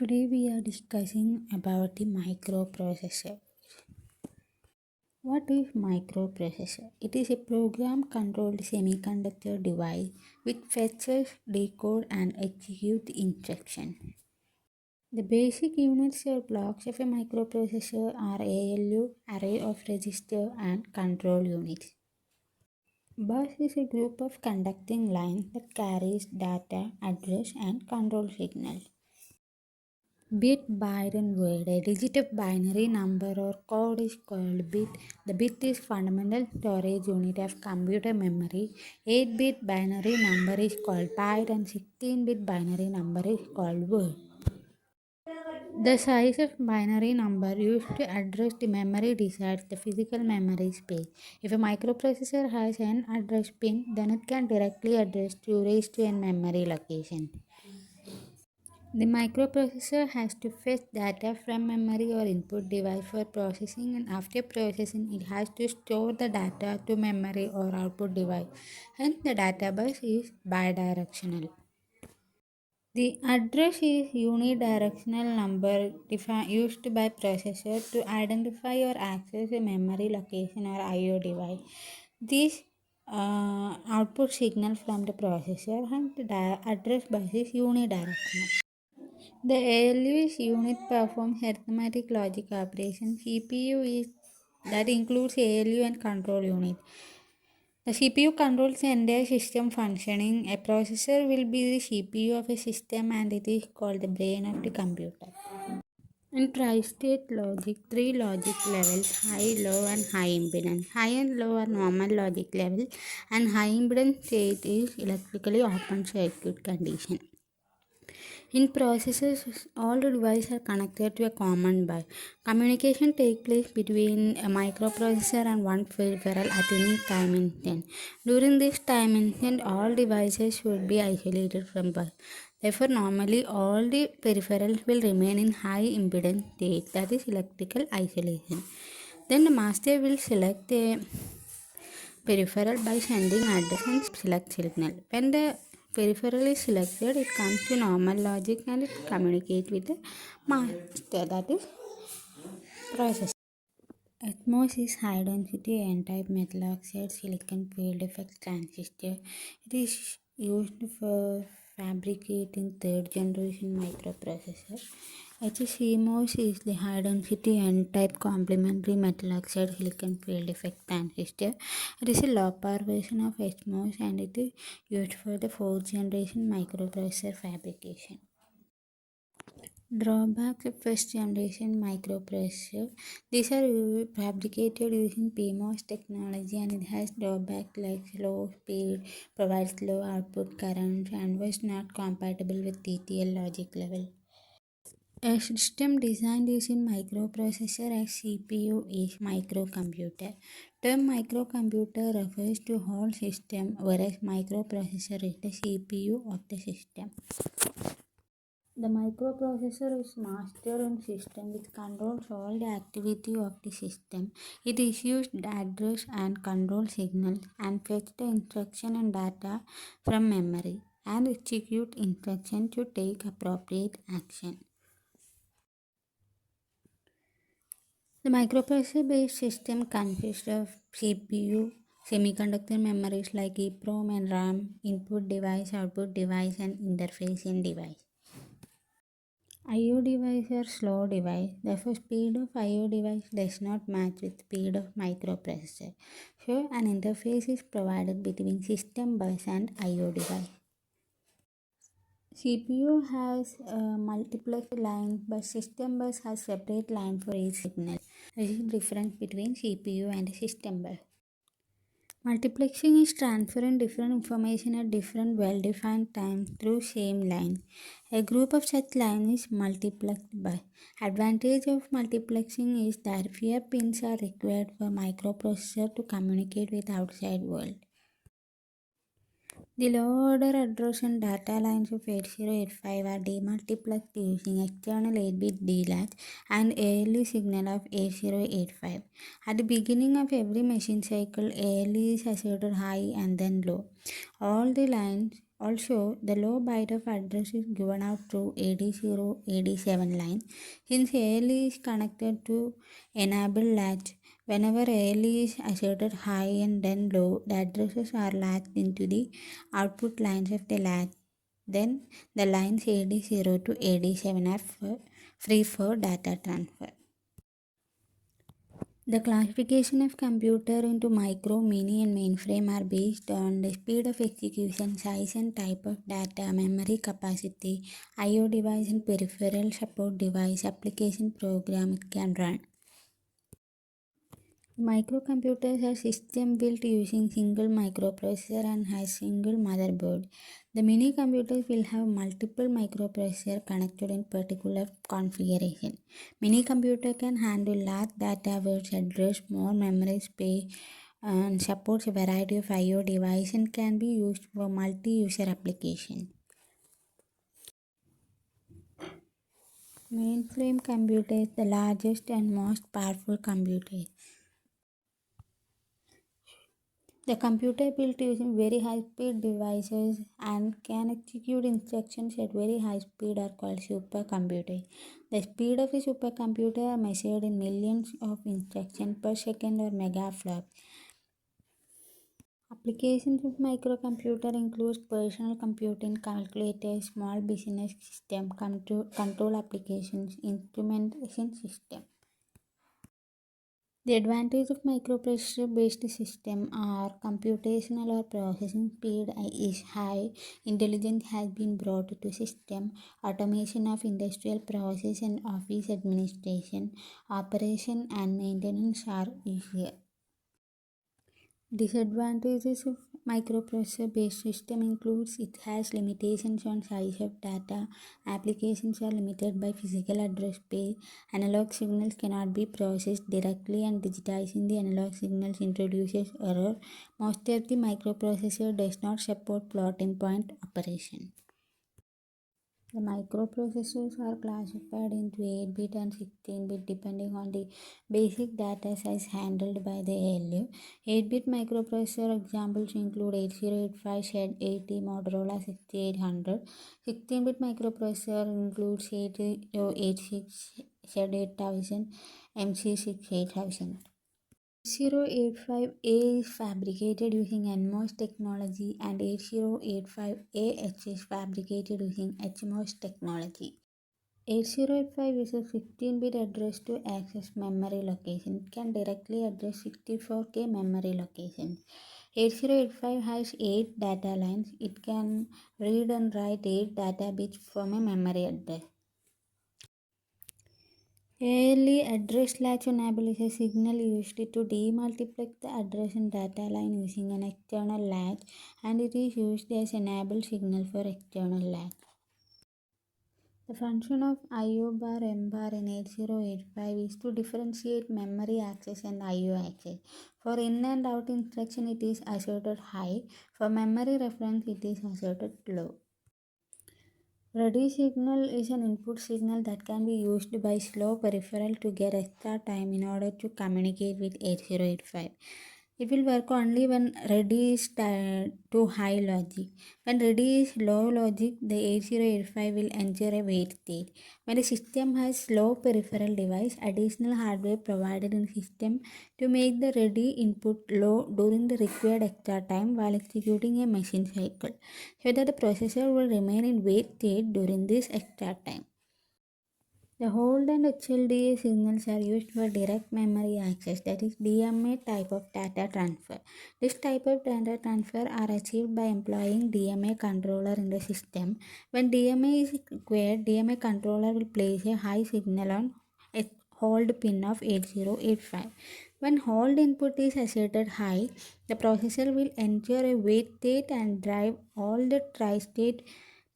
Today we are discussing about the microprocessor. What is microprocessor? It is a program controlled semiconductor device which fetches, decode and execute instruction. The basic units or blocks of a microprocessor are ALU, array of register and control units. Bus is a group of conducting lines that carries data, address and control signals. Bit, byte and word. A digit of binary number or code is called bit. The bit is fundamental storage unit of computer memory. 8-bit binary number is called byte and 16-bit binary number is called word. The size of binary number used to address the memory decides the physical memory space. If a microprocessor has an address pin, then it can directly address 2 raised to n memory location. The microprocessor has to fetch data from memory or input device for processing, and after processing it has to store the data to memory or output device. Hence the data bus is bidirectional. The address is unidirectional number used by processor to identify or access a memory location or IO device. This output signal from the processor, and the address bus is unidirectional. The ALU's unit performs arithmetic logic operation. CPU is that includes ALU and control unit. The CPU controls the entire system functioning. A processor will be the CPU of a system and it is called the brain of the computer. In tri-state logic, 3 logic levels, high, low and high impedance. High and low are normal logic level and high impedance state is electrically open circuit condition. In processors, all the devices are connected to a common bus. Communication takes place between a microprocessor and one peripheral at any time instant. During this time instant, all devices should be isolated from bus. Therefore, normally all the peripherals will remain in high impedance state, that is electrical isolation. Then the master will select a peripheral by sending address and select signal. When the peripheral is selected, it comes to normal logic and it communicates with the master, that is processor. Atmos is high density n-type metal oxide silicon field effect transistor. It is used for fabricating third generation microprocessor. HCMOS is the high density n-type complementary metal oxide silicon field effect transistor. It is a low power version of HMOS and it is used for the fourth generation microprocessor fabrication. Drawbacks of first generation microprocessor. These are fabricated using PMOS technology and it has drawback like slow speed, provides low output current and was not compatible with TTL logic level. A system designed using microprocessor as CPU is microcomputer. Term microcomputer refers to whole system, whereas microprocessor is the CPU of the system. The microprocessor is master in system which controls all the activity of the system. It issues the address and control signals and fetch the instruction and data from memory and execute instruction to take appropriate action. The microprocessor-based system consists of CPU, semiconductor memories like EEPROM and RAM, input device, output device, and interfacing device. I/O devices are slow device. Therefore, speed of I/O device does not match with speed of microprocessor. So, an interface is provided between system bus and I/O device. CPU has multiplex lines, but system bus has separate line for each signal. This is the difference between CPU and system bus. Multiplexing is transferring different information at different well-defined times through same line. A group of such lines is multiplexed bus. Advantage of multiplexing is that fewer pins are required for microprocessor to communicate with outside world. The low-order address and data lines of 8085 are demultiplexed using external 8-bit DLATch and ALE signal of 8085. At the beginning of every machine cycle, ALE is asserted high and then low. All the lines Also, the low byte of address is given out through AD0, AD7 line. Since AL is connected to enable latch, whenever AL is asserted high and then low, the addresses are latched into the output lines of the latch. Then the lines AD0 to AD7 are free for data transfer. The classification of computer into micro, mini and mainframe are based on the speed of execution, size and type of data, memory capacity, I/O device and peripheral support device, application program it can run. Microcomputers are system built using single microprocessor and has single motherboard. The mini computers will have multiple microprocessor connected in particular configuration. Mini computer can handle large data weights, address more memory space, and supports a variety of I/O devices and can be used for multi-user application. Mainframe computer is the largest and most powerful computer. The computer built using very high-speed devices and can execute instructions at very high speed are called supercomputer. The speed of a supercomputer are measured in millions of instructions per second or megaflops. Applications of microcomputer includes personal computing, calculators, small business system, control applications, instrumentation system. The advantage of microprocessor-based system are computational or processing speed is high, intelligence has been brought to system, automation of industrial process and office administration, operation and maintenance are easier. Disadvantages of microprocessor-based system includes it has limitations on size of data, applications are limited by physical address space, analog signals cannot be processed directly and digitizing the analog signals introduces error. Most of the microprocessor does not support floating point operation. The microprocessors are classified into 8-bit and 16-bit depending on the basic data size handled by the ALU. 8-bit microprocessor examples include 8085 SHAD-80, Motorola 6800. 16-bit microprocessor includes 8086 SHAD-8000, MC6 8000. 8085A is fabricated using NMOS technology and 8085AH is fabricated using HMOS technology. 8085 is a 15-bit address to access memory location. It can directly address 64K memory locations. 8085 has 8 data lines. It can read and write 8 data bits from a memory address. ALE address latch enable is a signal used to demultiplex the address and data line using an external latch, and it is used as enable signal for external latch. The function of IO bar M bar in 8085 is to differentiate memory access and IO access. For in and out instruction it is asserted high, for memory reference it is asserted low. Ready signal is an input signal that can be used by slow peripheral to get extra time in order to communicate with 8085. It will work only when ready is to high logic. When ready is low logic, the 8085 will enter a wait state. When a system has slow peripheral device, additional hardware provided in system to make the ready input low during the required extra time while executing a machine cycle, so that the processor will remain in wait state during this extra time. The hold and HLDA signals are used for direct memory access, that is DMA type of data transfer. This type of data transfer are achieved by employing DMA controller in the system. When DMA is required, DMA controller will place a high signal on a hold pin of 8085. When hold input is asserted high, the processor will enter a wait state and drive all the tri-state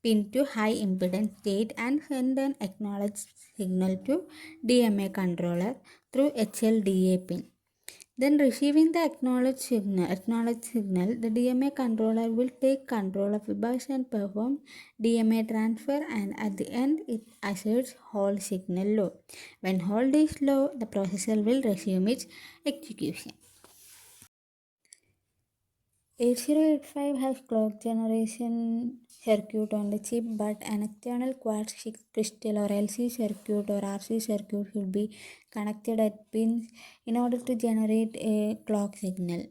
pin to high impedance state and send an acknowledged signal to DMA controller through HLDA pin. Then receiving the acknowledged signal, the DMA controller will take control of the bus and perform DMA transfer, and at the end it asserts hold signal low. When hold is low, the processor will resume its execution. 8085 has clock generation circuit on the chip, but an external quartz crystal or LC circuit or RC circuit should be connected at pins in order to generate a clock signal.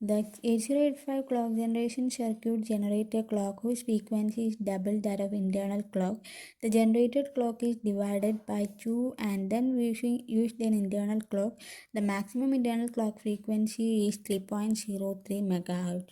The 8085 clock generation circuit generates a clock whose frequency is double that of internal clock. The generated clock is divided by 2 and then used in internal clock. The maximum internal clock frequency is 3.03 MHz.